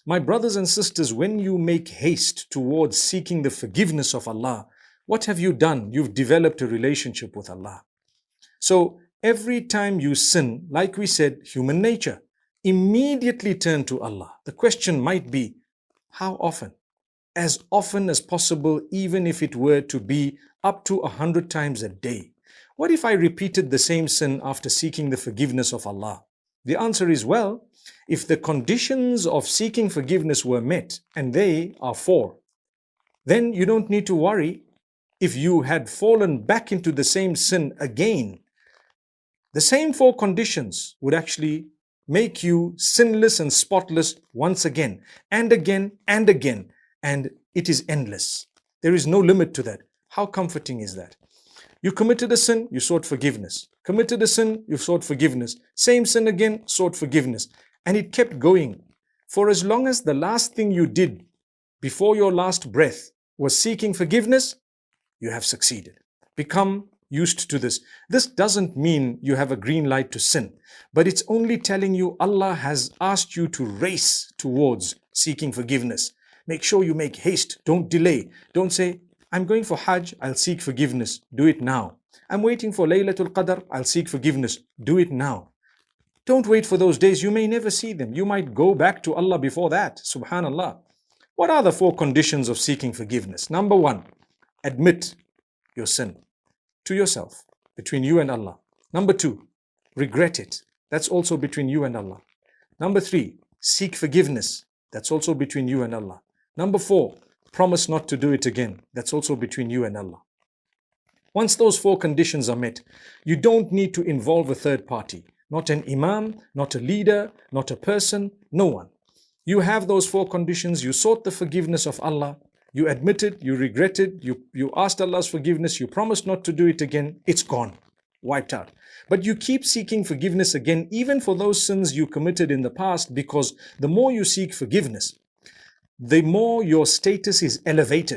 My brothers and sisters, when you make haste towards seeking the forgiveness of Allah, what have you done? You've developed a relationship with Allah. So every time you sin, like we said, human nature, immediately turn to Allah. The question might be, how often? As often as possible, even if it were to be up to 100 times a day. What if I repeated the same sin after seeking the forgiveness of Allah? The answer is, well, if the conditions of seeking forgiveness were met, and they are 4, then you don't need to worry if you had fallen back into the same sin again. The same 4 conditions would actually make you sinless and spotless once again, and again, and again. And it is endless. There is no limit to that. How comforting is that? You committed a sin, you sought forgiveness. Committed a sin, you sought forgiveness. Same sin again, sought forgiveness. And it kept going. For as long as the last thing you did before your last breath was seeking forgiveness, you have succeeded. Become used to this. This doesn't mean you have a green light to sin, but it's only telling you Allah has asked you to race towards seeking forgiveness. Make sure you make haste. Don't delay. Don't say, I'm going for Hajj, I'll seek forgiveness. Do it now. I'm waiting for Laylatul Qadr, I'll seek forgiveness. Do it now. Don't wait for those days. You may never see them. You might go back to Allah before that. Subhanallah. What are the 4 conditions of seeking forgiveness? Number 1, admit your sin to yourself, between you and Allah. Number 2, regret it. That's also between you and Allah. Number 3, seek forgiveness. That's also between you and Allah. Number 4, promise not to do it again. That's also between you and Allah. Once those 4 conditions are met, you don't need to involve a third party. Not an imam, not a leader, not a person, no one. You have those 4 conditions. You sought the forgiveness of Allah. You admitted, you regretted, you asked Allah's forgiveness, you promised not to do it again. It's gone, wiped out. But you keep seeking forgiveness again, even for those sins you committed in the past, because the more you seek forgiveness, the more your status is elevated.